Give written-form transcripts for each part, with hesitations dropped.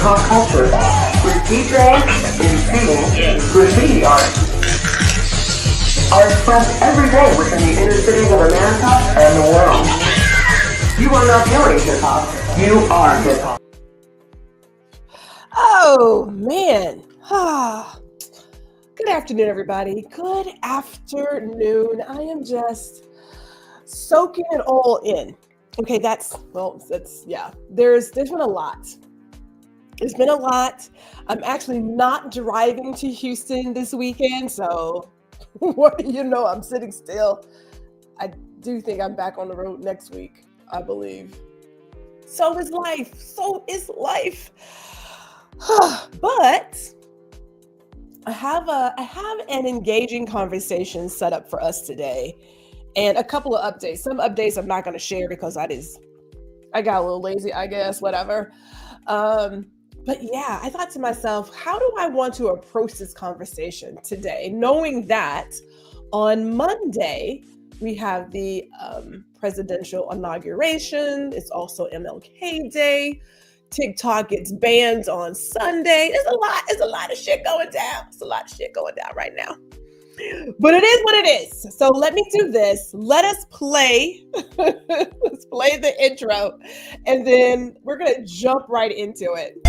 hip-hop culture with DJs and painting graffiti art are expressed every day within the inner cities of America and the world. You are not doing hip-hop, you are hip-hop. Oh, man. Good afternoon, everybody. Good afternoon. I am just soaking it all in. Okay, there's been a lot. There's been a lot. I'm actually not driving to Houston this weekend, so what do you know? I'm sitting still. I do think I'm back on the road next week, I believe. So is life. But I have an engaging conversation set up for us today, and a couple of updates. Some updates I'm not going to share because I got a little lazy, I guess, whatever. But yeah, I thought to myself, how do I want to approach this conversation today, knowing that on Monday we have the presidential inauguration. It's also MLK Day. TikTok gets banned on Sunday. There's a lot of shit going down. It's a lot of shit going down right now. But it is what it is. So let me do this. Let us play. Let's play the intro. And then we're going to jump right into it.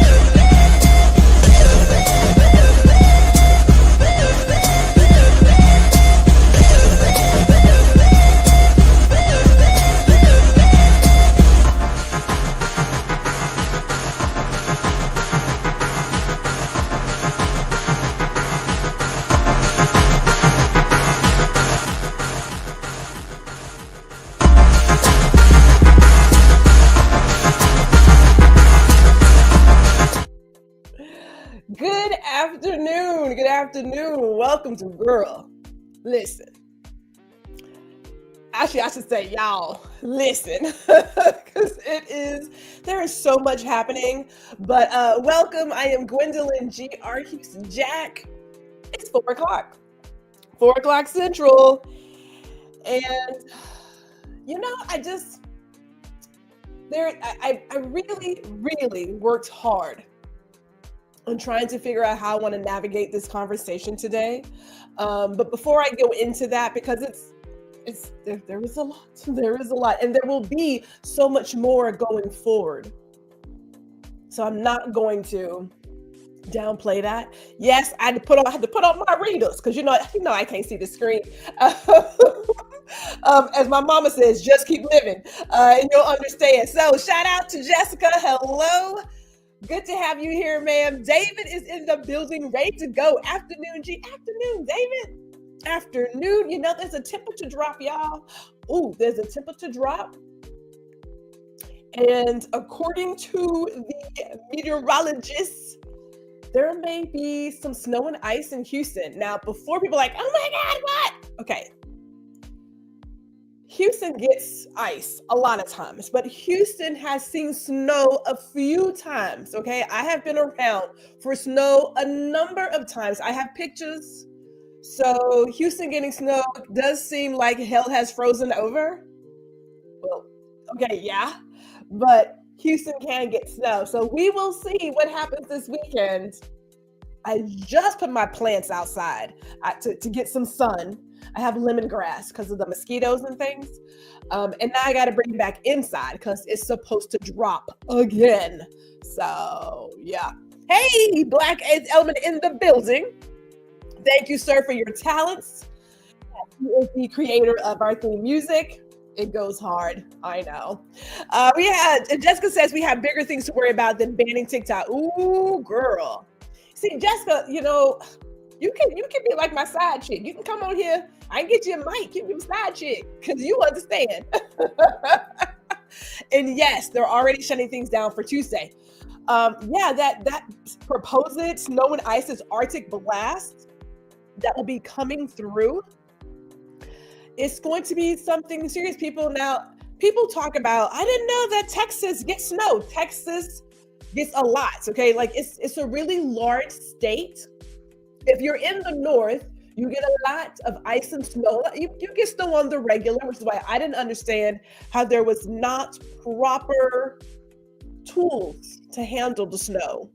Good afternoon. Welcome to Guuuuurl. Listen. Actually, I should say y'all listen, because there is so much happening. But welcome. I am Gwendolyn G.R. Houston Jack. It's 4 o'clock. 4 o'clock Central. And, I really, really worked hard on trying to figure out how I want to navigate this conversation today. But before I go into that, because there is a lot, and there will be so much more going forward. So I'm not going to downplay that. Yes, I had to put on my readers because I can't see the screen. As my mama says, just keep living, and you'll understand. So shout out to Jessica. Hello. Good to have you here, ma'am. David is in the building, ready to go. Afternoon, David. Afternoon. There's a temperature drop, y'all. Ooh, there's a temperature drop. And according to the meteorologists, there may be some snow and ice in Houston. Now, before people are like, oh my God, what? Okay. Houston gets ice a lot of times, but Houston has seen snow a few times, okay? I have been around for snow a number of times. I have pictures. So Houston getting snow does seem like hell has frozen over. Well, okay, yeah, but Houston can get snow. So we will see what happens this weekend. I just put my plants outside to get some sun. I have lemongrass because of the mosquitoes and things. And now I got to bring it back inside because it's supposed to drop again. So, yeah. Hey, Black Ace Element in the building. Thank you, sir, for your talents. He is the creator of our theme music. It goes hard. I know. Jessica says we have bigger things to worry about than banning TikTok. Ooh, girl. See, Jessica, you can be like my side chick. You can come on here. I can get you a mic. You can be side chick because you understand. And yes, they're already shutting things down for Tuesday. That proposed snow and ice's Arctic blast that will be coming through. It's going to be something serious, people. Now, people talk about, I didn't know that Texas gets snow. Texas gets a lot, okay? Like it's a really large state. If you're in the north, you get a lot of ice and snow. You get snow on the regular, which is why I didn't understand how there was not proper tools to handle the snow.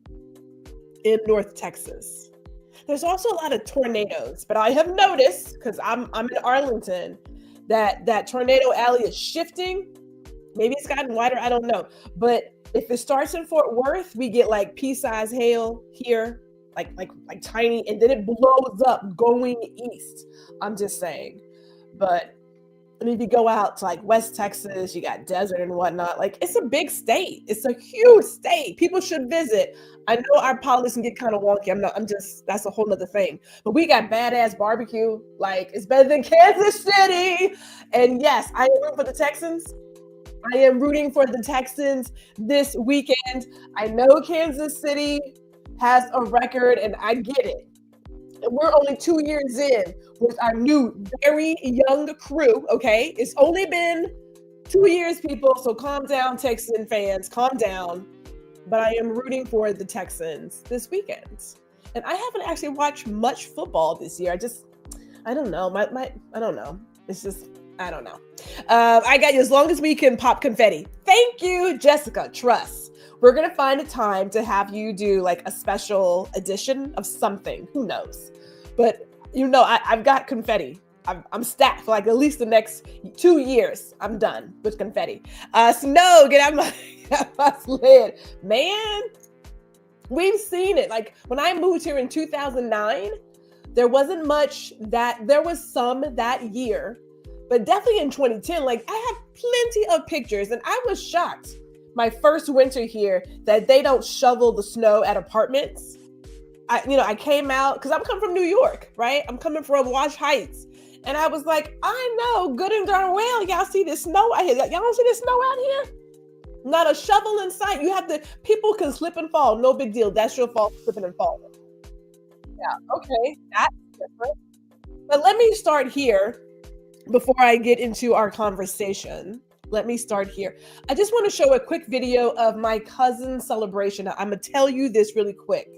in North Texas. There's also a lot of tornadoes, but I have noticed, because I'm in Arlington, that tornado alley is shifting. Maybe it's gotten wider, I don't know. But if it starts in Fort Worth, we get like pea-sized hail here, like tiny, and then it blows up going east. I'm just saying. But and if you go out to like West Texas, you got desert and whatnot. Like, it's a big state. It's a huge state. People should visit. I know our politics can get kind of wonky. That's a whole nother thing. But we got badass barbecue. Like, it's better than Kansas City. And yes, I am rooting for the Texans. I am rooting for the Texans this weekend. I know Kansas City has a record, and I get it. And we're only 2 years in with our new, very young crew, okay? It's only been 2 years, people, so calm down, Texan fans, calm down. But I am rooting for the Texans this weekend. And I haven't actually watched much football this year. I don't know. I don't know. It's just, I don't know. I got you, as long as we can pop confetti. Thank you, Jessica. Trust. We're going to find a time to have you do like a special edition of something. Who knows? But I've got confetti. I'm stacked for like at least the next 2 years. I'm done with confetti. Snow, get out my sled. Man, we've seen it. Like, when I moved here in 2009, there wasn't much there was some that year, but definitely in 2010, like, I have plenty of pictures, and I was shocked my first winter here that they don't shovel the snow at apartments. I came out because I'm coming from New York, right? I'm coming from Wash Heights. And I was like, I know good and darn well, y'all see this snow out here. Y'all don't see this snow out here? Not a shovel in sight. People can slip and fall. No big deal. That's your fault, slipping and falling. Yeah, okay. That's different. But let me start here before I get into our conversation. Let me start here. I just want to show a quick video of my cousin's celebration. I'm going to tell you this really quick.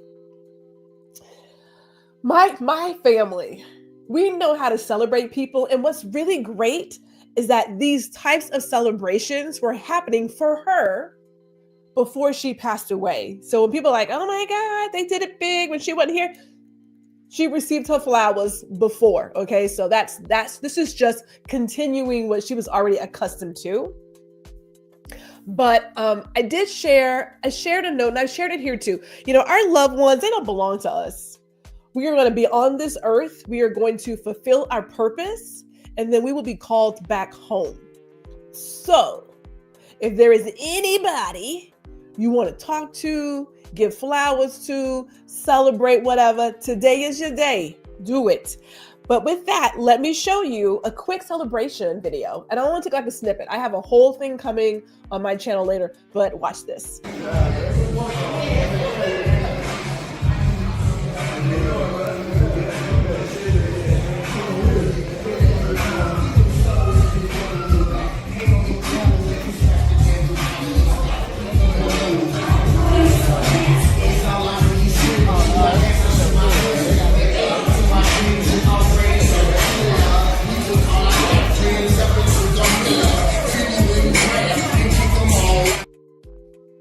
My family, we know how to celebrate people. And what's really great is that these types of celebrations were happening for her before she passed away. So when people are like, oh my God, they did it big when she wasn't here, she received her flowers before. Okay. So this is just continuing what she was already accustomed to. But I shared a note, and I shared it here too. Our loved ones, they don't belong to us. We are going to be on this earth. We are going to fulfill our purpose, and then we will be called back home. So if there is anybody you want to talk to, give flowers to, celebrate, whatever, today is your day. Do it. But with that, let me show you a quick celebration video. And I don't want to take like a snippet. I have a whole thing coming on my channel later, but watch this.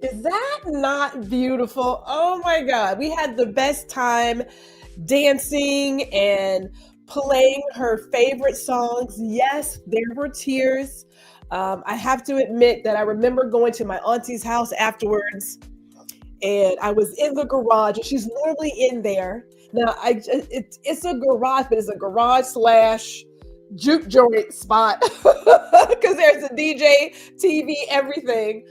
Is that not beautiful? Oh my God. We had the best time dancing and playing her favorite songs. Yes, there were tears. I have to admit that I remember going to my auntie's house afterwards, and I was in the garage, and she's normally in there. Now, it's a garage, but it's a garage / juke joint spot because there's a DJ, TV, everything.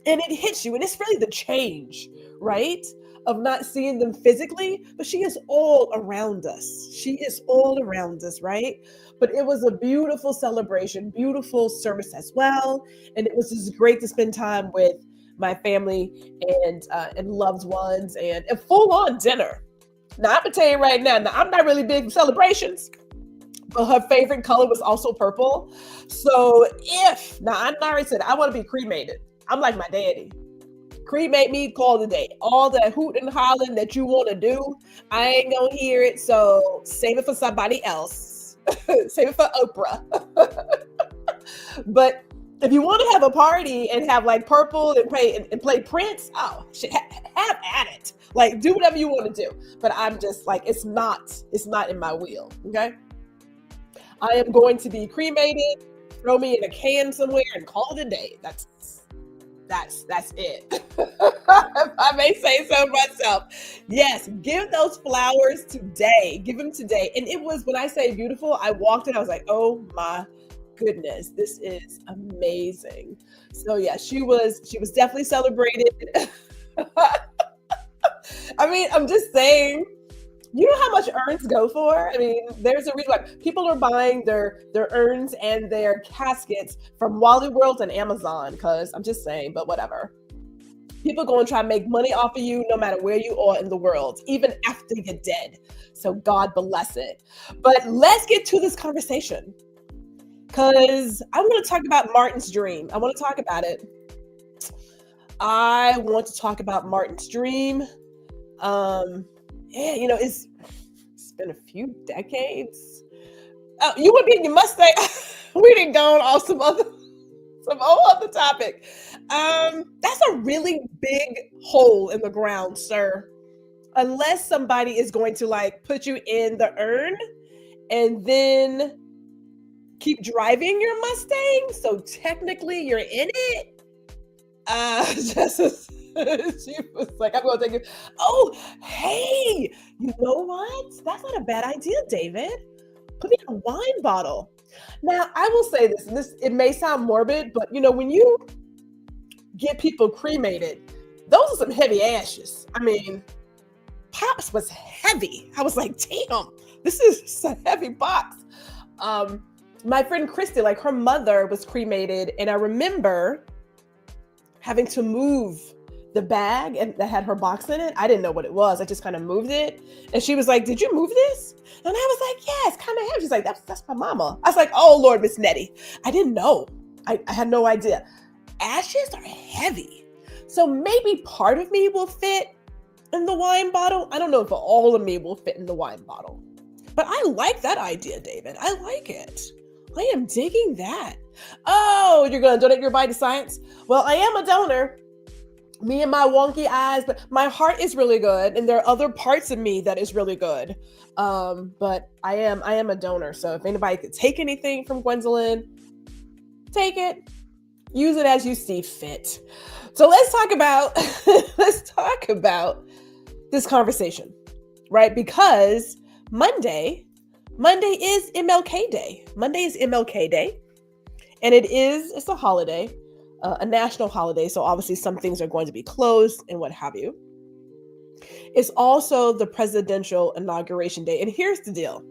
And it hits you, and it's really the change, right? Of not seeing them physically, but she is all around us. She is all around us, right? But it was a beautiful celebration, beautiful service as well. And it was just great to spend time with my family and loved ones and a full-on dinner. Now, I'm gonna tell you right now, I'm not really big celebrations, but her favorite color was also purple. So I already said I want to be cremated. I'm like my daddy. Cremate me, call the day. All that hoot and hollering that you want to do, I ain't gonna hear it. So save it for somebody else. Save it for Oprah. But If you want to have a party and have like purple and play Prince, oh, shit, have at it. Like, do whatever you want to do. But I'm just like, it's not in my wheel. Okay. I am going to be cremated, throw me in a can somewhere and call it a day. That's it. If I may say so myself. Yes, give those flowers today. Give them today. And it was, when I say beautiful, I walked in, I was like, oh my goodness, this is amazing. So yeah, she was definitely celebrated. I mean, I'm just saying, you know how much urns go for? I mean, there's a reason why people are buying their urns and their caskets from Wally World and Amazon, because I'm just saying, but whatever. People go and try to make money off of you no matter where you are in the world, even after you're dead. So God bless it. But let's get to this conversation, because I want to talk about Martin's dream. I want to talk about it. I want to talk about Martin's dream. Yeah, you know, it's been a few decades. Oh, you would be in your Mustang. We didn't go on some whole other topic. That's a really big hole in the ground, sir. Unless somebody is going to like put you in the urn and then keep driving your Mustang. So technically you're in it. She was like, I'm going to take it. Oh, hey, you know what? That's not a bad idea, David. Put it in a wine bottle. Now, I will say this, and it may sound morbid, but you know, when you get people cremated, those are some heavy ashes. I mean, Pops was heavy. I was like, damn, this is a heavy box. My friend Christy, like her mother was cremated, and I remember having to move the bag and that had her box in it. I didn't know what it was. I just kind of moved it. And she was like, did you move this? And I was like, yeah, it's kind of heavy. She's like, that's my mama. I was like, oh Lord, Miss Nettie. I didn't know. I had no idea. Ashes are heavy. So maybe part of me will fit in the wine bottle. I don't know if all of me will fit in the wine bottle. But I like that idea, David. I like it. I am digging that. Oh, you're going to donate your body to science? Well, I am a donor. Me and my wonky eyes, but my heart is really good. And there are other parts of me that is really good. But I am a donor. So if anybody could take anything from Gwendolyn, take it. Use it as you see fit. So let's talk about this conversation, right? Because Monday is MLK Day. Monday is MLK Day. And it's a holiday, a national holiday. So obviously some things are going to be closed and what have you. It's also the presidential inauguration day. And here's the deal.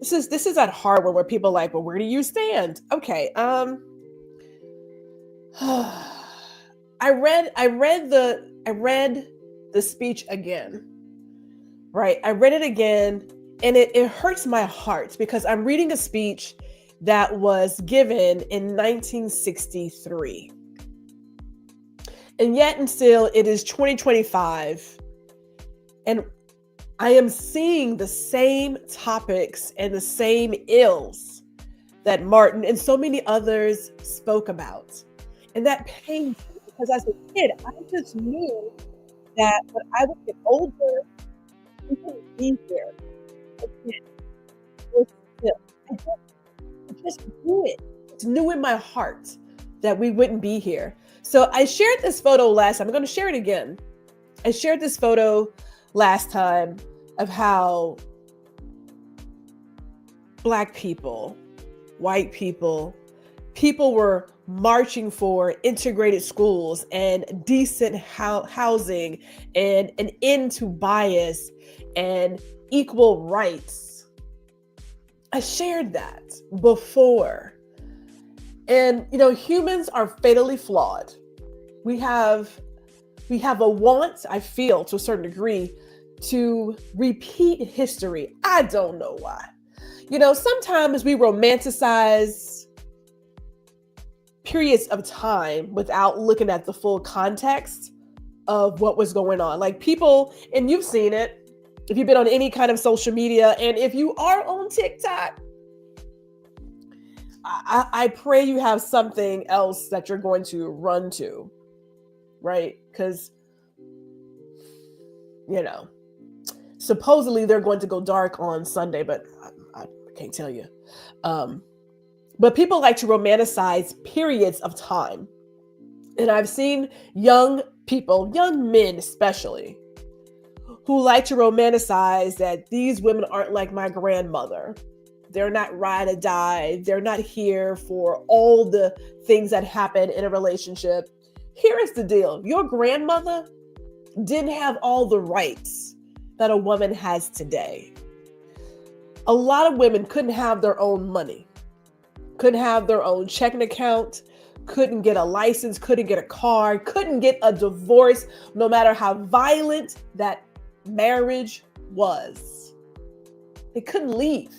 This is at Harvard where people are like, well, where do you stand? Okay. I read the speech again, right? I read it again and it hurts my heart because I'm reading a speech that was given in 1963. And yet and still it is 2025. And I am seeing the same topics and the same ills that Martin and so many others spoke about. And that pains me because as a kid, I just knew that when I would get older, we wouldn't be here. I just knew it. It's new in my heart that we wouldn't be here. So I shared this photo last time. I'm going to share it again. I shared this photo last time of how Black people, white people were marching for integrated schools and decent housing and an end to bias and equal rights. I shared that before. And, you know, humans are fatally flawed. We have a want, I feel, to a certain degree, to repeat history. I don't know why. You know, sometimes we romanticize periods of time without looking at the full context of what was going on. Like people, and you've seen it, if you've been on any kind of social media, and if you are on TikTok, I pray you have something else that you're going to run to, right? Because, supposedly they're going to go dark on Sunday, but I can't tell you. But people like to romanticize periods of time. And I've seen young people, young men especially, who like to romanticize that these women aren't like my grandmother. They're not ride or die. They're not here for all the things that happen in a relationship. Here is the deal. Your grandmother didn't have all the rights that a woman has today. A lot of women couldn't have their own money, couldn't have their own checking account, couldn't get a license, couldn't get a car, couldn't get a divorce, no matter how violent that marriage was. They couldn't leave,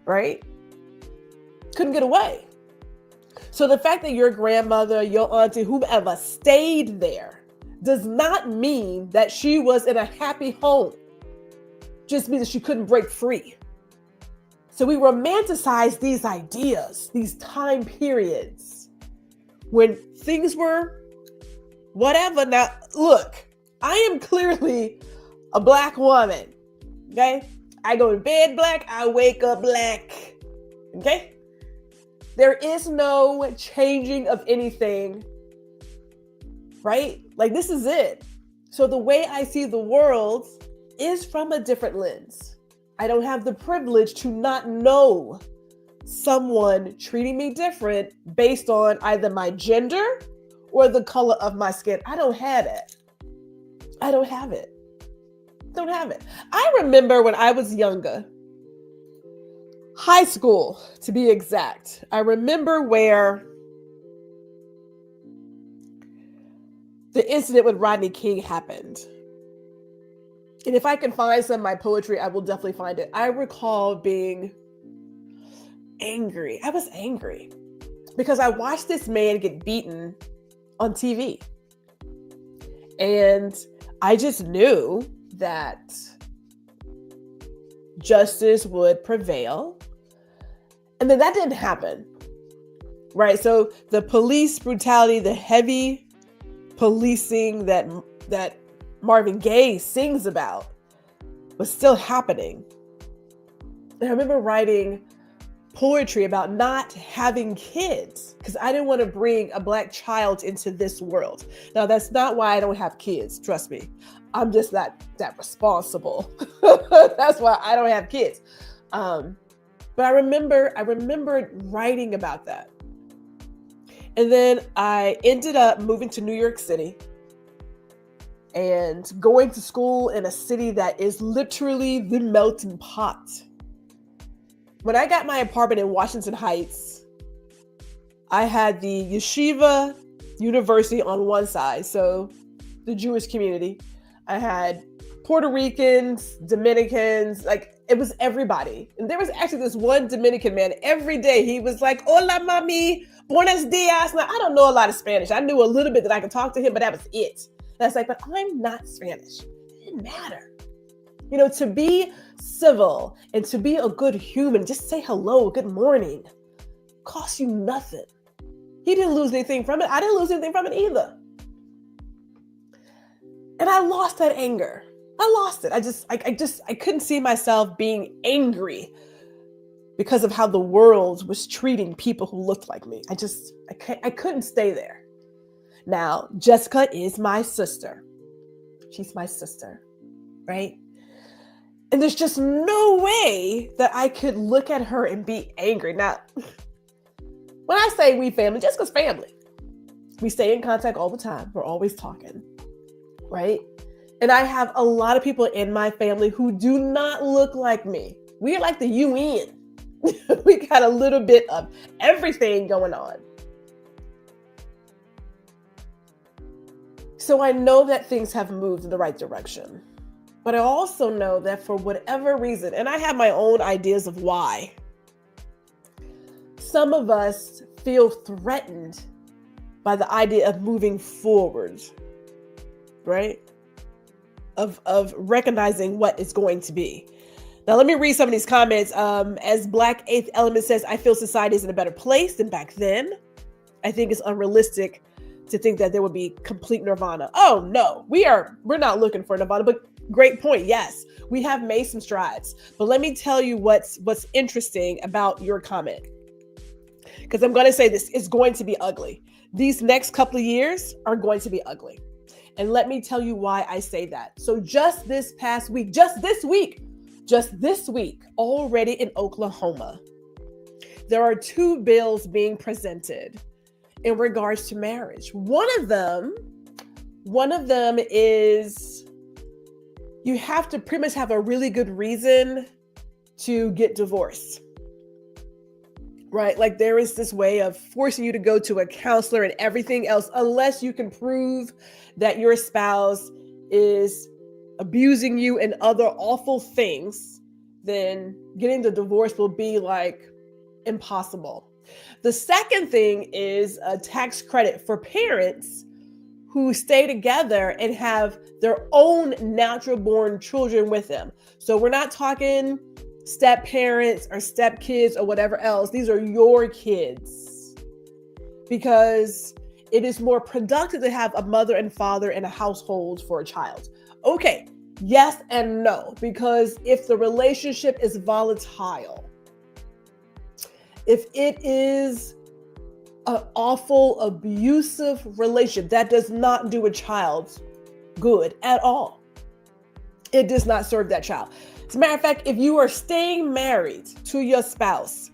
right? Couldn't get away. So the fact that your grandmother, your auntie, whomever stayed there does not mean that she was in a happy home. Just means that she couldn't break free. So we romanticize these ideas, these time periods when things were whatever. Now, look, I am clearly a Black woman, okay? I go to bed Black, I wake up Black, okay? There is no changing of anything, right? Like, this is it. So the way I see the world is from a different lens. I don't have the privilege to not know someone treating me different based on either my gender or the color of my skin. I don't have it. I don't have it. Don't have it. I remember when I was younger, high school to be exact, I remember where the incident with Rodney King happened. And if I can find some of my poetry, I will definitely find it. I recall being angry. I was angry because I watched this man get beaten on TV. And I just knew that justice would prevail. And then that didn't happen, right? So the police brutality, the heavy policing that Marvin Gaye sings about was still happening. And I remember writing poetry about not having kids because I didn't want to bring a Black child into this world. Now, that's not why I don't have kids. Trust me. I'm just not that responsible. That's why I don't have kids. But I remember writing about that. And then I ended up moving to New York City and going to school in a city that is literally the melting pot. When I got my apartment in Washington Heights, I had the Yeshiva University on one side, so the Jewish community. I had Puerto Ricans, Dominicans, like it was everybody. And there was actually this one Dominican man, every day he was like, hola mami, buenos dias. Now, I don't know a lot of Spanish. I knew a little bit that I could talk to him, but that was it. That's like, but I'm not Spanish. It didn't matter. To be civil and to be a good human, just say hello, good morning, costs you nothing. He didn't lose anything from it. I didn't lose anything from it either. And I lost that anger. I lost it. I couldn't see myself being angry because of how the world was treating people who looked like me. I couldn't stay there. Now, Jessica is my sister. She's my sister, right? And there's just no way that I could look at her and be angry. Now, when I say we family, Jessica's family. We stay in contact all the time. We're always talking, right? And I have a lot of people in my family who do not look like me. We are like the UN. We got a little bit of everything going on. So I know that things have moved in the right direction. But I also know that for whatever reason, and I have my own ideas of why, some of us feel threatened by the idea of moving forward, right? Of recognizing what is going to be. Now, let me read some of these comments. As Black Eighth Element says, I feel society is in a better place than back then. I think it's unrealistic to think that there would be complete nirvana. Oh no, we're not looking for nirvana, but great point. Yes, we have made some strides. But let me tell you what's interesting about your comment. Because I'm going to say this, it's going to be ugly. These next couple of years are going to be ugly. And let me tell you why I say that. So just this week, already in Oklahoma, there are 2 bills being presented in regards to marriage. One of them is you have to pretty much have a really good reason to get divorced. Right? Like there is this way of forcing you to go to a counselor and everything else, unless you can prove that your spouse is abusing you and other awful things, then getting the divorce will be like impossible. The second thing is a tax credit for parents who stay together and have their own natural born children with them. So we're not talking step parents or step kids or whatever else. These are your kids, because it is more productive to have a mother and father in a household for a child. Okay, yes and no, because if the relationship is volatile, if it is an awful abusive relationship, that does not do a child good at all. It does not serve that child. As a matter of fact, if you are staying married to your spouse,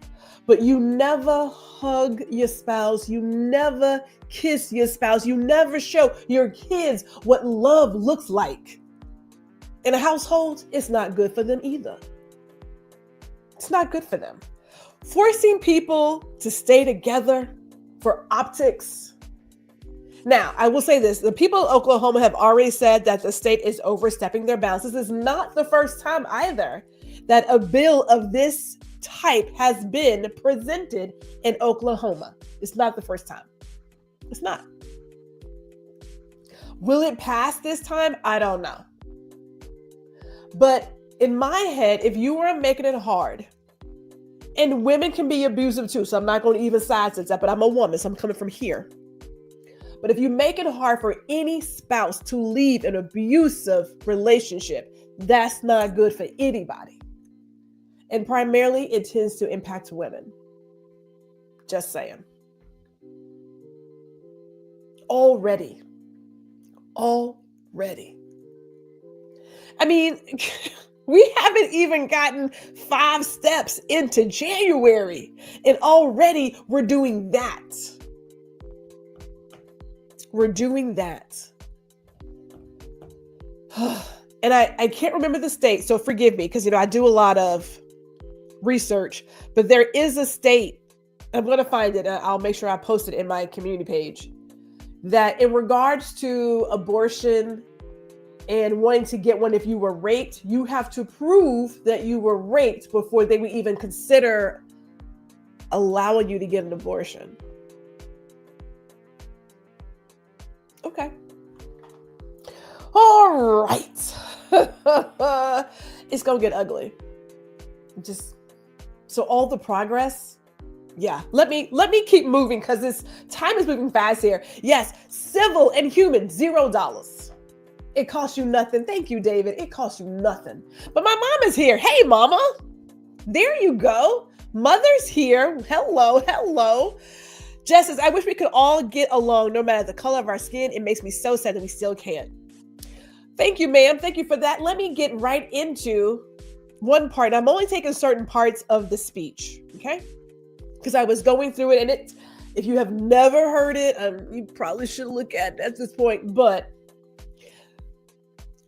but you never hug your spouse, you never kiss your spouse, you never show your kids what love looks like in a household, it's not good for them either. It's not good for them. Forcing people to stay together for optics. Now, I will say this, the people of Oklahoma have already said that the state is overstepping their bounds. This is not the first time either that a bill of this type has been presented in Oklahoma. It's not the first time. It's not. Will it pass this time? I don't know. But in my head, if you are making it hard, and women can be abusive too, so I'm not going to even sidestep that, but I'm a woman, so I'm coming from here. But if you make it hard for any spouse to leave an abusive relationship, that's not good for anybody. And primarily, it tends to impact women. Just saying. Already. I mean, we haven't even gotten 5 steps into January, and already we're doing that. We're doing that. And I can't remember the state, so forgive me, because I do a lot of research, but there is a state, I'm going to find it, I'll make sure I post it in my community page, that in regards to abortion and wanting to get one if you were raped, you have to prove that you were raped before they would even consider allowing you to get an abortion. Okay. All right. It's going to get ugly. Just so all the progress. Yeah. Let me keep moving, because this time is moving fast here. Yes. Civil and human, $0. It costs you nothing. Thank you, David. It costs you nothing. But my mom is here. Hey, mama. There you go. Mother's here. Hello. Jess says, I wish we could all get along no matter the color of our skin. It makes me so sad that we still can't. Thank you, ma'am. Thank you for that. Let me get right into one part. I'm only taking certain parts of the speech, okay? Because I was going through it, and if you have never heard it, you probably should look at it at this point. But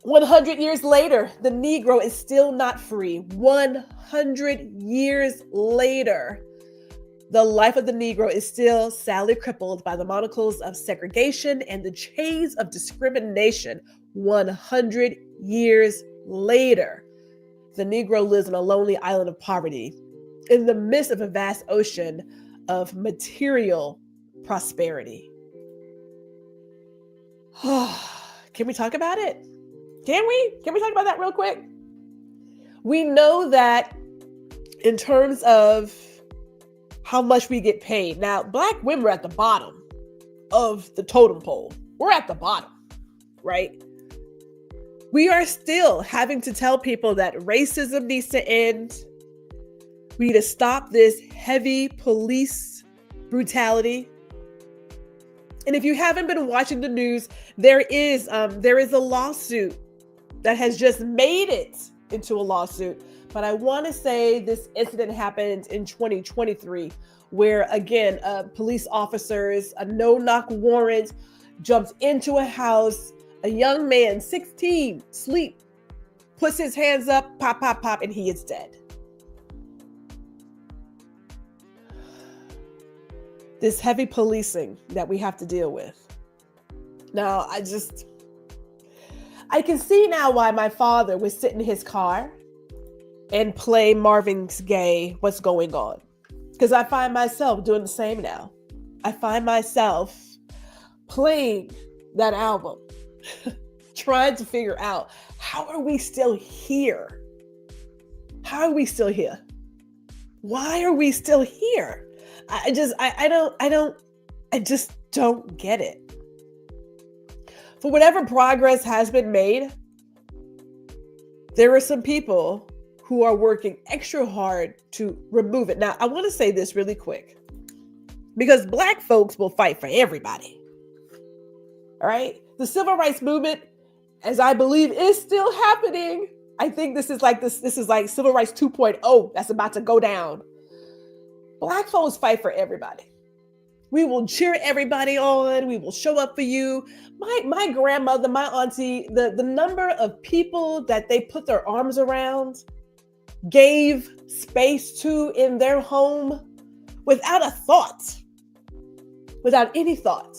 100 years later, the Negro is still not free. 100 years later, the life of the Negro is still sadly crippled by the monocles of segregation and the chains of discrimination. 100 years later, the Negro lives on a lonely island of poverty in the midst of a vast ocean of material prosperity. Can we talk about it? Can we talk about that real quick? We know that in terms of how much we get paid. Now, Black women are at the bottom of the totem pole. We're at the bottom, right? We are still having to tell people that racism needs to end. We need to stop this heavy police brutality. And if you haven't been watching the news, there is a lawsuit that has just made it into a lawsuit. But I want to say this incident happened in 2023, where again, police officers, a no-knock warrant, jumped into a house. A young man, 16, sleep, puts his hands up, pop, pop, pop, and he is dead. This heavy policing that we have to deal with. Now, I can see now why my father would sit in his car and play Marvin Gaye, What's Going On? Because I find myself doing the same now. I find myself playing that album, trying to figure out, how are we still here? How are we still here? Why are we still here? I just don't get it. For whatever progress has been made, there are some people who are working extra hard to remove it. Now, I want to say this really quick, because Black folks will fight for everybody. All right? The civil rights movement, as I believe, is still happening. I think this is like civil rights 2.0 that's about to go down. Black folks fight for everybody. We will cheer everybody on. We will show up for you. My grandmother, my auntie, the number of people that they put their arms around, gave space to in their home without a thought, without any thought.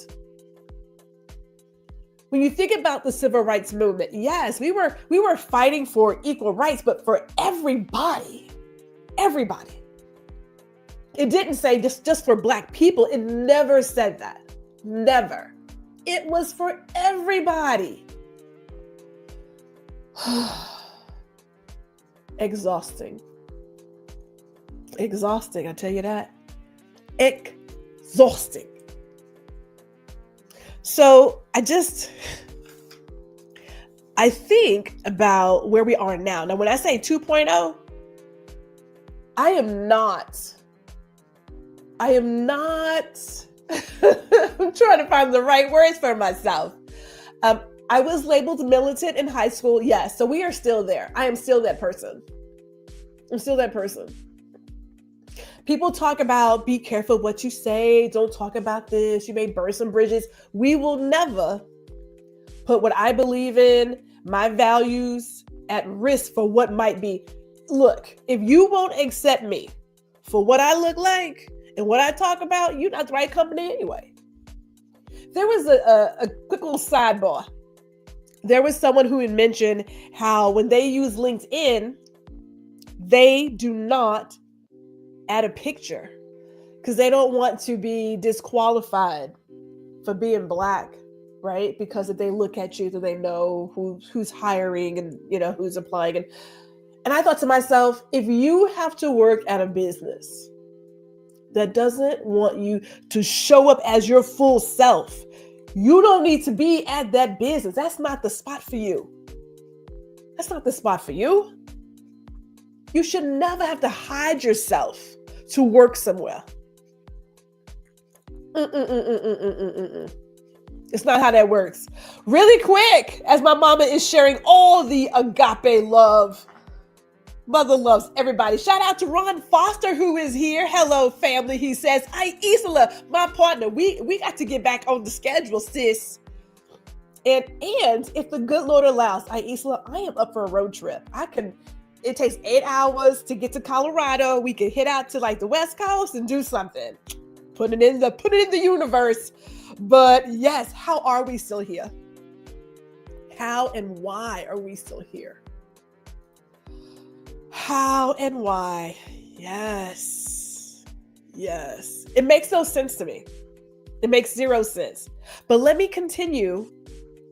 When you think about the civil rights movement, yes, we were fighting for equal rights, but for everybody. It didn't say just for Black people. It never said that. Never. It was for everybody. Exhausting. Exhausting, I tell you that. Exhausting. So I think about where we are now. Now, when I say 2.0, I am not, I'm trying to find the right words for myself. I was labeled militant in high school. Yes. So we are still there. I am still that person. I'm still that person. People talk about, be careful what you say. Don't talk about this. You may burn some bridges. We will never put what I believe in, my values, at risk for what might be. Look, if you won't accept me for what I look like and what I talk about, you're not the right company anyway. There was a quick little sidebar. There was someone who had mentioned how when they use LinkedIn, they do not add a picture because they don't want to be disqualified for being Black, right? Because if they look at you, then they know who's hiring and who's applying. And I thought to myself, if you have to work at a business that doesn't want you to show up as your full self, you don't need to be at that business. That's not the spot for you. That's not the spot for you. You should never have to hide yourself to work somewhere. It's not how that works. Really quick, as my mama is sharing all the agape love. Mother loves everybody. Shout out to Ron Foster, who is here. Hello, family. He says, "Hi, Isla, my partner. We got to get back on the schedule, sis. And if the good Lord allows, Isla, I am up for a road trip. It takes 8 hours to get to Colorado. We can hit out to like the West Coast and do something. Put it in the universe. But yes, how are we still here? How and why are we still here? How and why? Yes. It makes no sense to me. It makes zero sense. But let me continue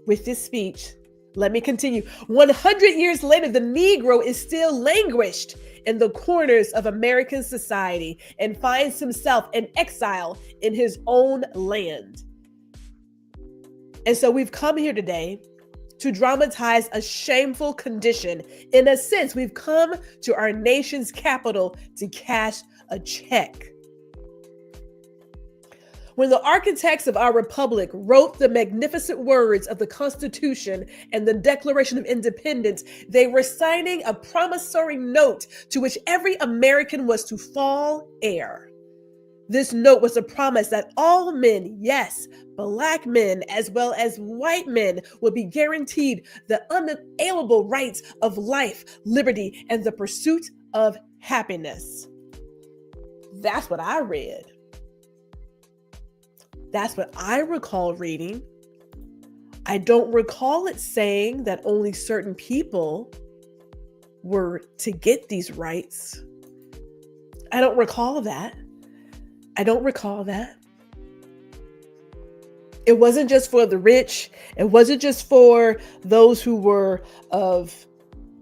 with this speech Let me continue. 100 years later, the Negro is still languished in the corners of American society and finds himself in exile in his own land. And so we've come here today to dramatize a shameful condition. In a sense, we've come to our nation's capital to cash a check. When the architects of our republic wrote the magnificent words of the Constitution and the Declaration of Independence, they were signing a promissory note to which every American was to fall heir. This note was a promise that all men, yes, Black men as well as white men, would be guaranteed the unalienable rights of life, liberty, and the pursuit of happiness. That's what I read. That's what I recall reading. I don't recall it saying that only certain people were to get these rights. I don't recall that. It wasn't just for the rich. It wasn't just for those who were of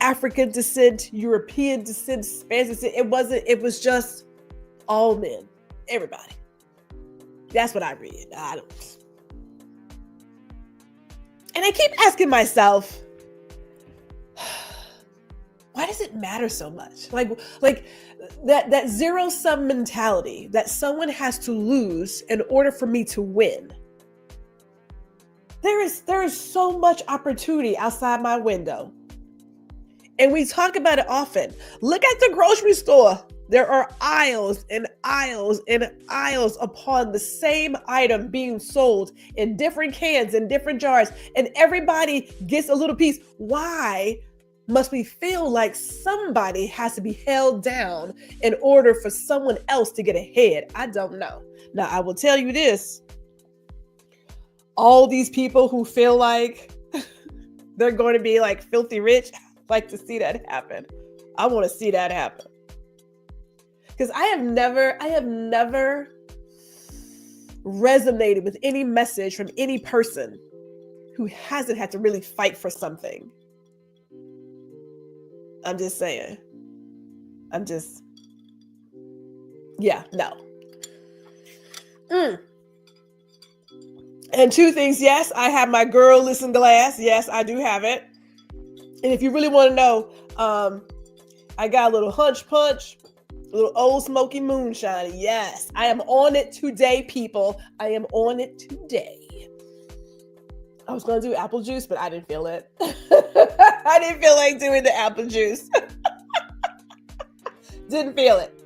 African descent, European descent, Spanish descent. It was just all men, everybody. That's what I read. And I keep asking myself, why does it matter so much? Like that zero-sum mentality that someone has to lose in order for me to win. There is so much opportunity outside my window. And we talk about it often. Look at the grocery store. There are aisles and aisles and aisles upon the same item being sold in different cans and different jars, and everybody gets a little piece. Why must we feel like somebody has to be held down in order for someone else to get ahead? I don't know. Now, I will tell you this. All these people who feel like they're going to be like filthy rich, I'd like to see that happen. I want to see that happen. Because I have never resonated with any message from any person who hasn't had to really fight for something. I'm just saying. No. And two things, yes, I have my girl listen glass. Yes, I do have it. And if you really want to know, I got a little hunch punch. A little old smoky moonshine. Yes, I am on it today, people. I am on it today. I was going to do apple juice, but I didn't feel it. I didn't feel like doing the apple juice. Didn't feel it.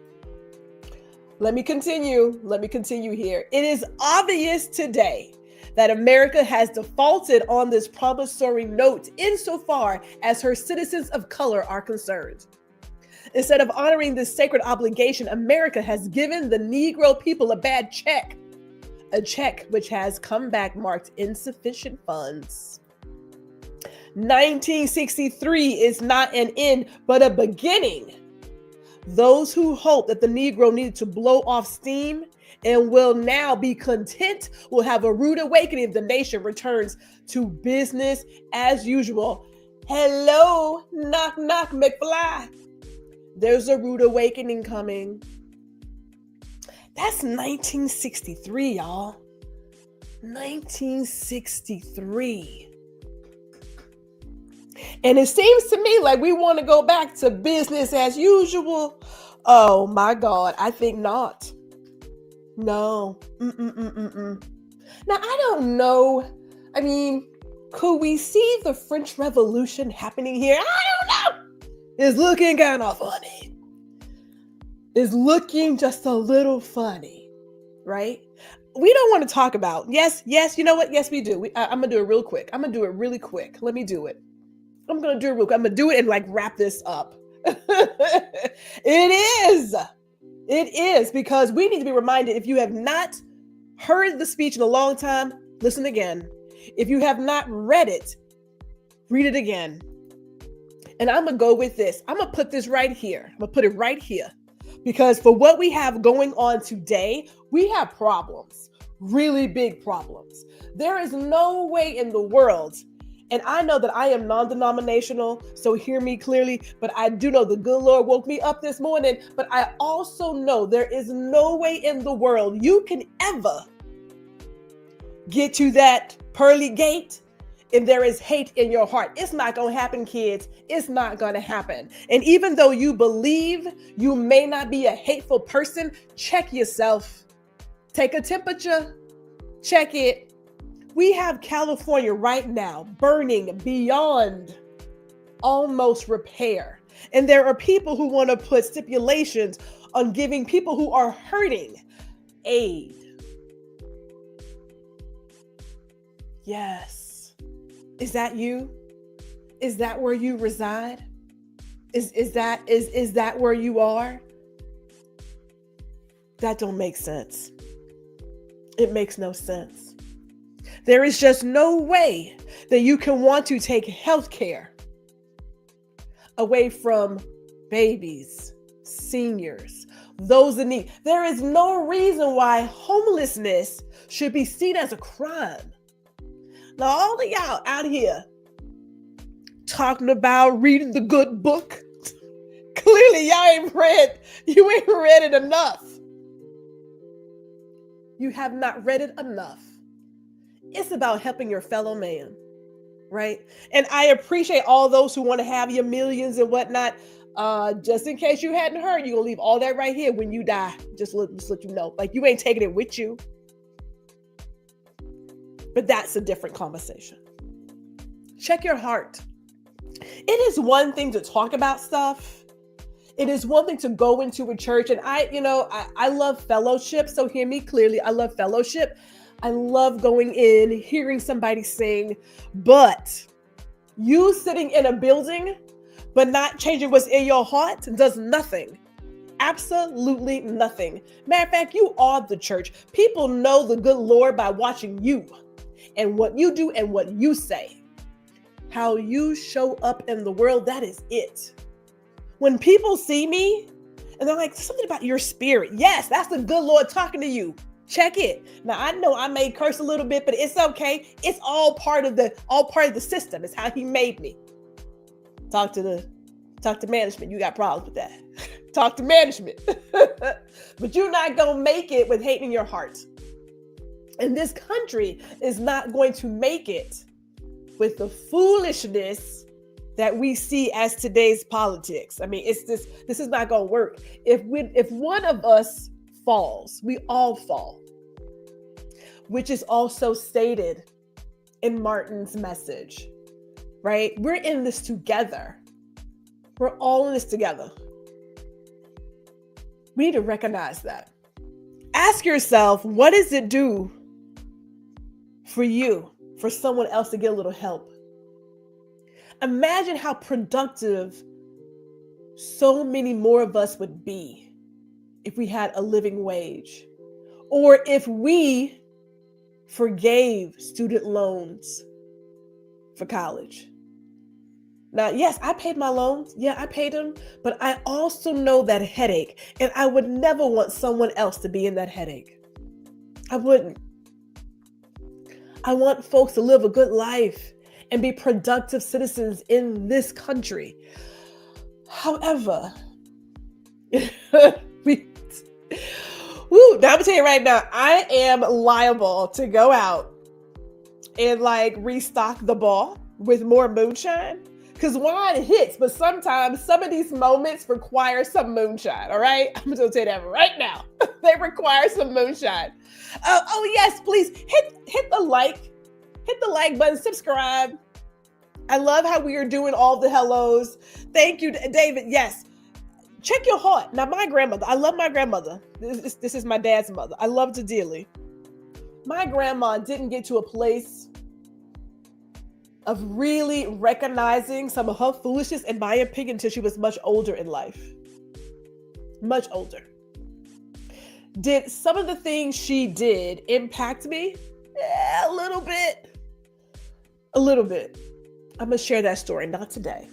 Let me continue here. It is obvious today that America has defaulted on this promissory note insofar as her citizens of color are concerned. Instead of honoring this sacred obligation, America has given the Negro people a bad check, a check which has come back marked insufficient funds. 1963 is not an end, but a beginning. Those who hope that the Negro needed to blow off steam and will now be content will have a rude awakening if the nation returns to business as usual. Hello, knock, knock, McFly. There's a rude awakening coming. That's 1963, y'all. 1963. And it seems to me like we want to go back to business as usual. Oh my God, I think not. No. Now, I don't know. I mean, could we see the French Revolution happening here? I don't know. It's looking kind of funny. It's looking just a little funny, right? We don't want to talk about, yes, you know what? Yes, we do. I'm going to do it real quick. I'm going to do it really quick. Let me do it. I'm going to do it real quick. I'm going to do it and like wrap this up. It is because we need to be reminded, if you have not heard the speech in a long time, listen again. If you have not read it, read it again. And I'm going to go with this. I'm going to put this right here. I'm going to put it right here. Because for what we have going on today, we have problems, really big problems. There is no way in the world And I know that I am non-denominational, so hear me clearly, but I do know the good Lord woke me up this morning, but I also know there is no way in the world you can ever get to that pearly gate if there is hate in your heart. It's not going to happen, kids. It's not going to happen. And even though you believe you may not be a hateful person, check yourself. Take a temperature. Check it. We have California right now burning beyond almost repair. And there are people who want to put stipulations on giving people who are hurting aid. Yes. Is that you? Is that where you reside? Is that where you are? That don't make sense. It makes no sense. There is just no way that you can want to take health care away from babies, seniors, those in need. There is no reason why homelessness should be seen as a crime. Now, all of y'all out here talking about reading the good book, clearly you ain't read it enough. You have not read it enough. It's about helping your fellow man, right? And I appreciate all those who want to have your millions and whatnot. Just in case you hadn't heard, you're gonna leave all that right here when you die. Just let you know, like you ain't taking it with you. But that's a different conversation. Check your heart. It is one thing to talk about stuff. It is one thing to go into a church. And I love fellowship. So hear me clearly. I love fellowship. I love going in, hearing somebody sing. But you sitting in a building, but not changing what's in your heart does nothing. Absolutely nothing. Matter of fact, you are the church. People know the good Lord by watching you and what you do and what you say. How you show up in the world, that is it. When people see me and they're like, something about your spirit. Yes, that's the good Lord talking to you. Check it. Now I know I may curse a little bit, but it's okay. It's all part of the system. It's how he made me. Talk to management. You got problems with that. Talk to management. But you're not going to make it with hate in your heart. And this country is not going to make it with the foolishness that we see as today's politics. I mean, this is not going to work. If one of us falls, we all fall, which is also stated in Martin's message, right? We're in this together. We're all in this together. We need to recognize that. Ask yourself, what does it do for you, for someone else to get a little help? Imagine how productive so many more of us would be if we had a living wage, or if we forgave student loans for college. Now, yes, I paid my loans. Yeah, I paid them, but I also know that headache, and I would never want someone else to be in that headache. I wouldn't. I want folks to live a good life and be productive citizens in this country. However, now I'm gonna tell you right now, I am liable to go out and restock the bar with more moonshine, because wine hits, but sometimes some of these moments require some moonshine. All right, I'm gonna tell you that right now. They require some moonshine. Oh yes, please hit the like button, subscribe. I love how we are doing all the hellos. Thank you, David. Yes. Check your heart. Now, my grandmother, I love my grandmother. This is my dad's mother. I loved her dearly. My grandma didn't get to a place of really recognizing some of her foolishness, in my opinion, until she was much older in life. Much older. Did some of the things she did impact me? Yeah, a little bit. A little bit. I'm going to share that story, not today.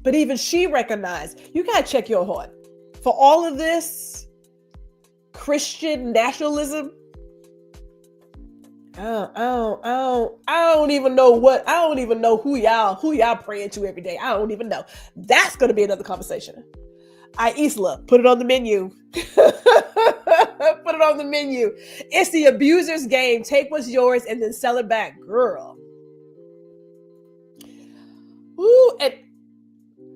But even she recognized, you got to check your heart. For all of this Christian nationalism, I don't even know who y'all praying to every day. I don't even know. That's going to be another conversation. Isla, put it on the menu. Put it on the menu. It's the abuser's game. Take what's yours and then sell it back, girl. Ooh, and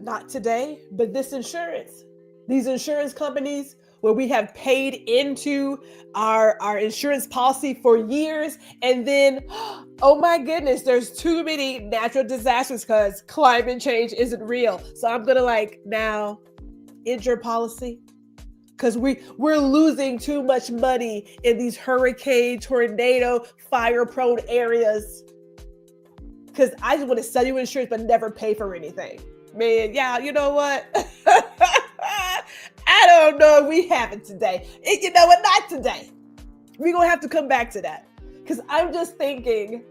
not today, but this insurance. These insurance companies where we have paid into our insurance policy for years, and then, oh my goodness, there's too many natural disasters because climate change isn't real. So I'm gonna now end your policy because we're losing too much money in these hurricane, tornado, fire-prone areas. Because I just want to sell you insurance but never pay for anything. Man, yeah, you know what? I don't know if we have it today. You know what? Not today. We're going to have to come back to that. Because I'm just thinking,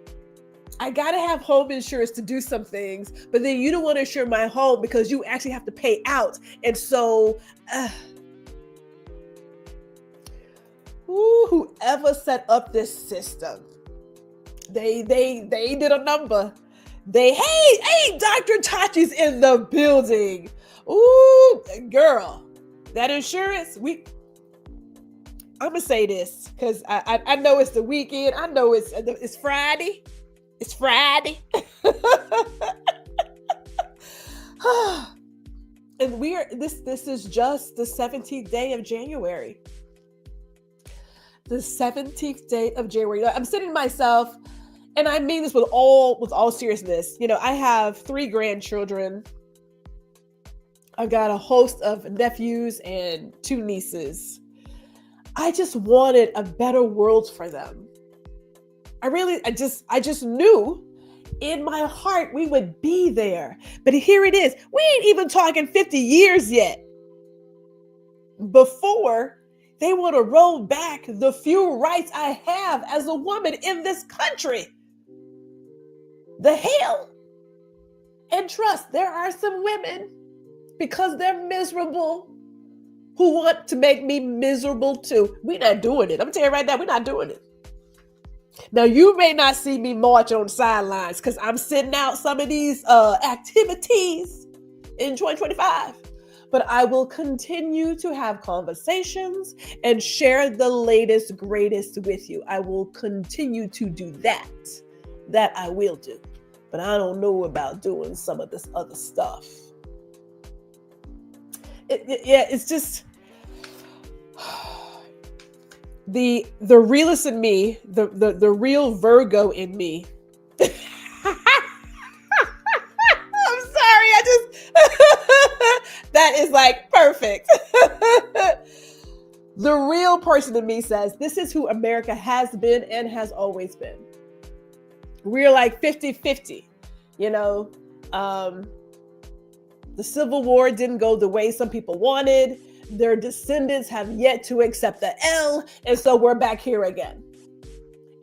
I got to have home insurance to do some things, but then you don't want to insure my home because you actually have to pay out. And so, whoever set up this system, they did a number. Hey, Dr. Tachi's in the building. Ooh, girl, that insurance, I'm gonna say this because I know it's the weekend. I know it's Friday. It's Friday. And this is just the 17th day of January. The 17th day of January. I'm sitting to myself, and I mean this with all seriousness. I have 3 grandchildren. I've got a host of nephews and 2 nieces. I just wanted a better world for them. I just knew in my heart we would be there. But here it is. We ain't even talking 50 years yet before they want to roll back the few rights I have as a woman in this country. The hell? And trust, there are some women, because they're miserable, who want to make me miserable too. We're not doing it. I'm telling you right now, we're not doing it. Now, you may not see me march on sidelines because I'm sitting out some of these activities in 2025. But I will continue to have conversations and share the latest, greatest with you. I will continue to do that. That I will do. But I don't know about doing some of this other stuff. It's just the realist in me, the real Virgo in me. I'm sorry, that is perfect. The real person in me says, this is who America has been and has always been. We're 50-50, the Civil War didn't go the way some people wanted. Their descendants have yet to accept the L. And so we're back here again.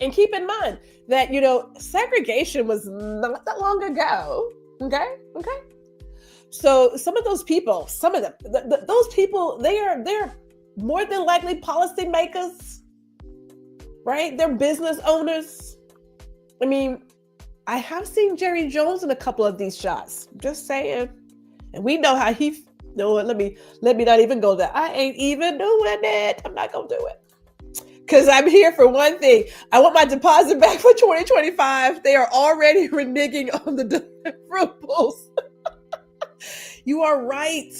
And keep in mind that, segregation was not that long ago. Okay. So some of those people, those people, they're more than likely policymakers, right? They're business owners. I mean, I have seen Jerry Jones in a couple of these shots. Just saying. And we know how he, let me not even go there. I ain't even doing it. I'm not going to do it. Because I'm here for one thing. I want my deposit back for 2025. They are already reneging on the deliverables. You are right.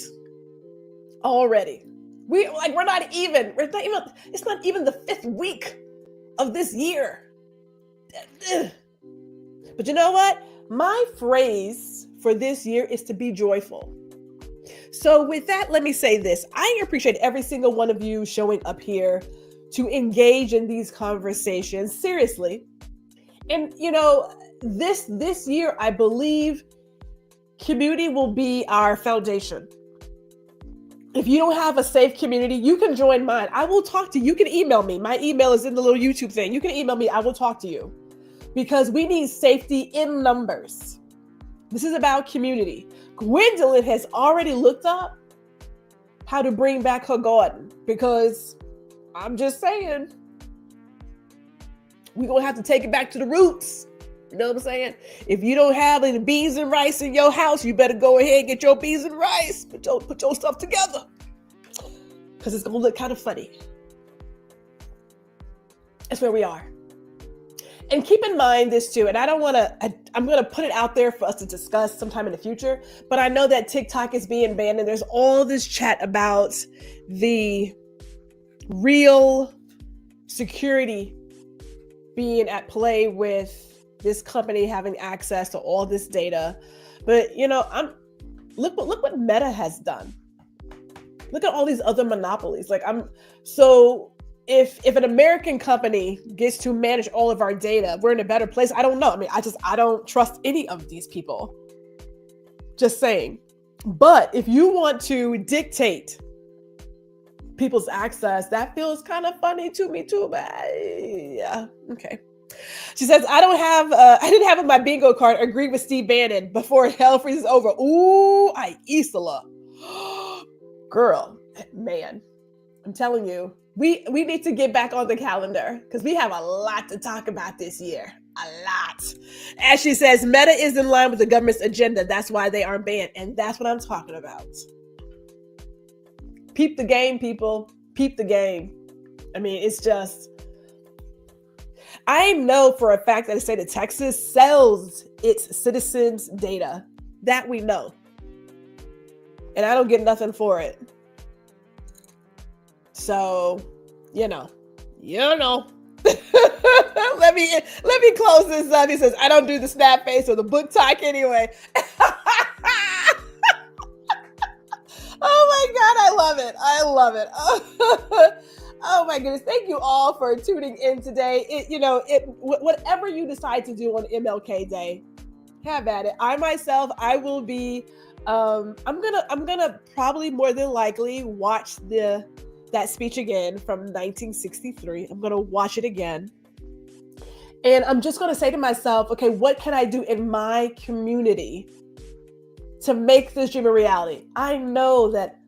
Already. It's not even the 5th week of this year. But you know what? My phrase for this year is to be joyful. So with that, let me say this. I appreciate every single one of you showing up here to engage in these conversations. Seriously. And this year, I believe community will be our foundation. If you don't have a safe community, you can join mine. I will talk to you. You can email me. My email is in the little YouTube thing. You can email me. I will talk to you. Because we need safety in numbers. This is about community. Gwendolyn has already looked up how to bring back her garden because I'm just saying, We're going to have to take it back to the roots. You know what I'm saying? If you don't have any beans and rice in your house, you better go ahead and get your beans and rice. Put your stuff together. Because it's going to look kind of funny. That's where we are. And keep in mind this too, and I'm going to put it out there for us to discuss sometime in the future, but I know that TikTok is being banned and there's all this chat about the real security being at play with this company having access to all this data. But, you know, look what Meta has done. Look at all these other monopolies. If an American company gets to manage all of our data, we're in a better place. I don't know. I mean, I don't trust any of these people. Just saying. But if you want to dictate people's access, that feels kind of funny to me too. But yeah, okay. She says, I didn't have on my bingo card, agree with Steve Bannon before hell freezes over. Ooh, Isola. Girl, man, I'm telling you. We need to get back on the calendar because we have a lot to talk about this year. A lot. As she says, Meta is in line with the government's agenda. That's why they aren't banned. And that's what I'm talking about. Peep the game, people. Peep the game. I mean, it's just... I know for a fact that the state of Texas sells its citizens' data. That we know. And I don't get nothing for it. So, you know. let me close this up. He says, I don't do the snap face or the book talk anyway. Oh my God, I love it. Oh my goodness. Thank you all for tuning in today. Whatever you decide to do on MLK Day, have at it. I will be, I'm gonna probably more than likely watch that speech again from 1963. I'm going to watch it again. And I'm just going to say to myself, okay, what can I do in my community to make this dream a reality? I know that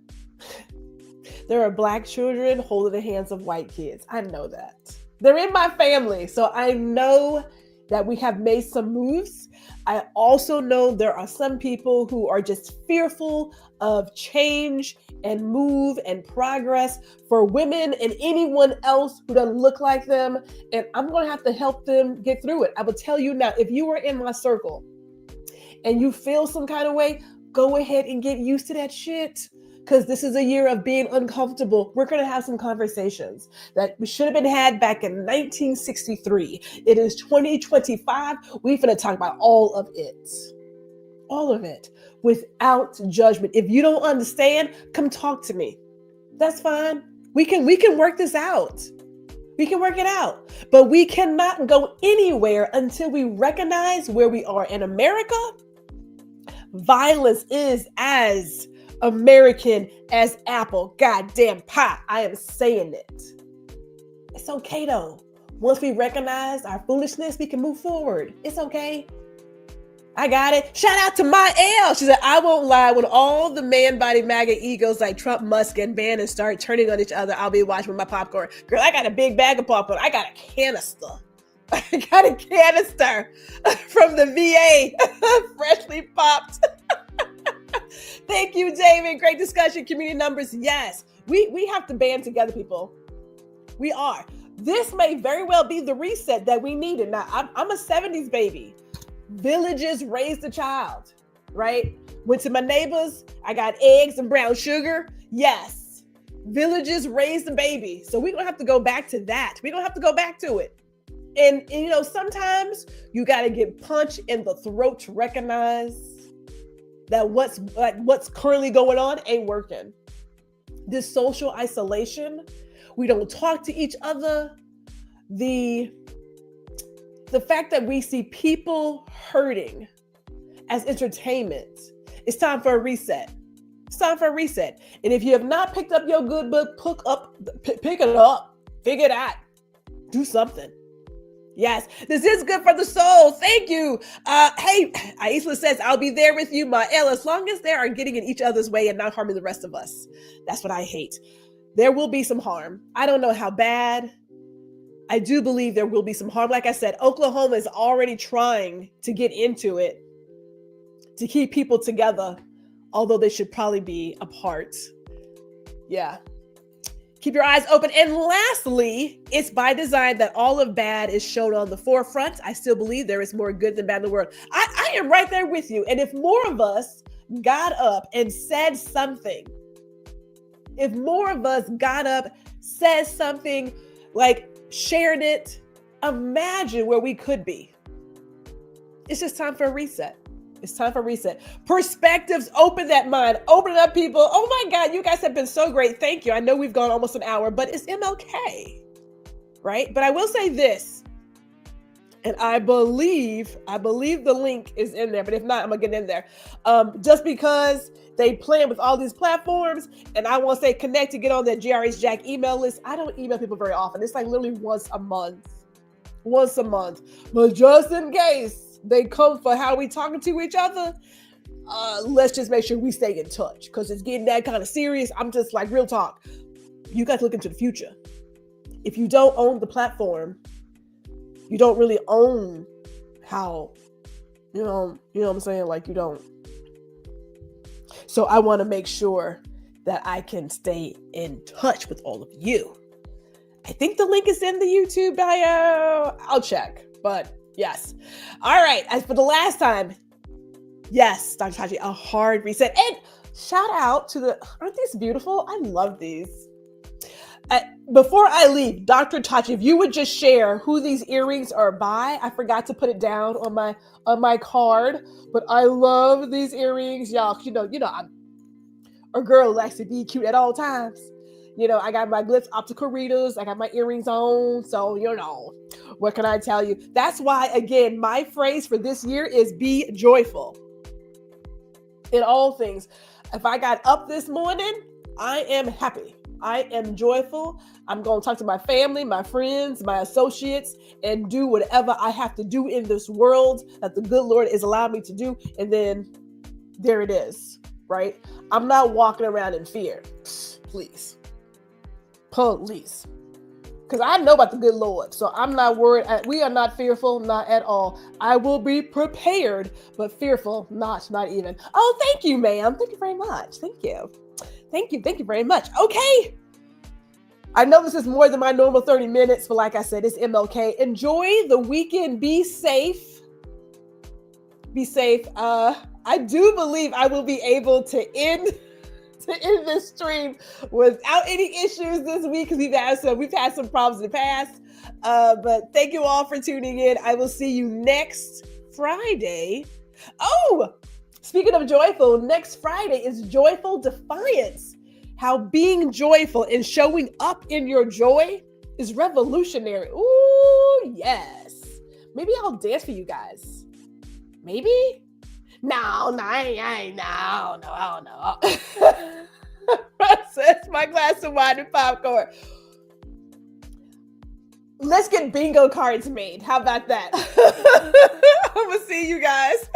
there are Black children holding the hands of white kids. I know that. They're in my family. So I know that we have made some moves. I also know there are some people who are just fearful of change and move and progress for women and anyone else who doesn't look like them. And I'm going to have to help them get through it. I will tell you now, if you are in my circle and you feel some kind of way, go ahead and get used to that shit. Because this is a year of being uncomfortable. We're going to have some conversations that should have been had back in 1963. It is 2025. We're going to talk about all of it without judgment. If you don't understand, come talk to me. That's fine. We can work this out. We can work it out. But we cannot go anywhere until we recognize where we are. In America, violence is as American as apple goddamn pie. I am saying it. It's okay though. Once we recognize our foolishness, we can move forward. It's okay. I got it. Shout out to my L. She said, I won't lie. When all the man body MAGA egos like Trump, Musk, and Bannon start turning on each other, I'll be watching with my popcorn. Girl, I got a big bag of popcorn. I got a canister. I got a canister from the VA, freshly popped. Thank you, David. Great discussion. Community numbers. Yes, we have to band together, people. We are. This may very well be the reset that we needed. Now, I'm a 70s baby. Villages raised a child, right? Went to my neighbors. I got eggs and brown sugar. Yes. Villages raised a baby. So we're going to have to go back to that. We're going to have to go back to it. And you know, sometimes you got to get punched in the throat to recognize that what's currently going on ain't working. This social isolation, we don't talk to each other. The fact that we see people hurting as entertainment, it's time for a reset. It's time for a reset. And if you have not picked up your good book, pick it up, figure it out, do something. Yes, this is good for the soul. Thank you. Hey, Aisla says, I'll be there with you, Mael, as long as they are getting in each other's way and not harming the rest of us. That's what I hate. There will be some harm. I don't know how bad. I do believe there will be some harm. Like I said, Oklahoma is already trying to get into it to keep people together, although they should probably be apart. Yeah. Keep your eyes open. And lastly, it's by design that all of bad is shown on the forefront. I still believe there is more good than bad in the world. I am right there with you. And if more of us got up and said something, like shared it, imagine where we could be. It's just time for a reset. It's time for a reset. Perspectives, open that mind, open it up, people. Oh my God, you guys have been so great. Thank you. I know we've gone almost an hour, but it's MLK, right? But I will say this, and I believe the link is in there, but if not, I'm gonna get in there. Just because they plan with all these platforms, and I want to say connect to get on that GRH Jack email list. I don't email people very often. It's like literally once a month. But just in case they come for how we talking to each other, let's just make sure we stay in touch, because it's getting that kind of serious. I'm just like, real talk. You guys look into the future. If you don't own the platform, you don't really own how, you know what I'm saying? Like, you don't. So I want to make sure that I can stay in touch with all of you. I think the link is in the YouTube bio. I'll check, but yes. All right. As for the last time, yes, Dr. Tachi, a hard reset. And shout out to aren't these beautiful? I love these. Before I leave, Dr. Tachi, if you would just share who these earrings are by. I forgot to put it down on my card, but I love these earrings, y'all. You know, I'm a girl who likes to be cute at all times. You know, I got my Glyphs optical readers. I got my earrings on. So, what can I tell you? That's why, again, my phrase for this year is be joyful in all things. If I got up this morning, I am happy. I am joyful. I'm going to talk to my family, my friends, my associates, and do whatever I have to do in this world that the good Lord is allowing me to do. And then there it is, right? I'm not walking around in fear. Please. Because I know about the good Lord. So I'm not worried. We are not fearful, not at all. I will be prepared, but fearful, not even. Oh, thank you, ma'am. Thank you very much. Thank you. Thank you very much. Okay. I know this is more than my normal 30 minutes, but like I said, it's MLK. Enjoy the weekend. Be safe. I do believe I will be able to end this stream without any issues this week, because we've had some problems in the past. But thank you all for tuning in. I will see you next Friday. Oh, speaking of joyful, next Friday is Joyful Defiance. How being joyful and showing up in your joy is revolutionary. Ooh, yes. Maybe I'll dance for you guys. Maybe? No. That's my glass of wine and popcorn. Let's get bingo cards made. How about that? I'm gonna see you guys.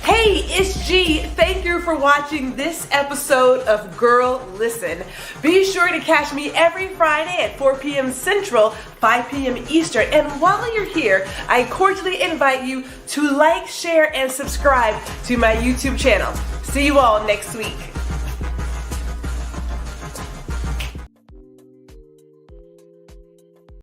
Hey, it's G. Thank you for watching this episode of Girl Listen. Be sure to catch me every Friday at 4 p.m. Central, 5 p.m. Eastern. And while you're here, I cordially invite you to like, share, and subscribe to my YouTube channel. See you all next week.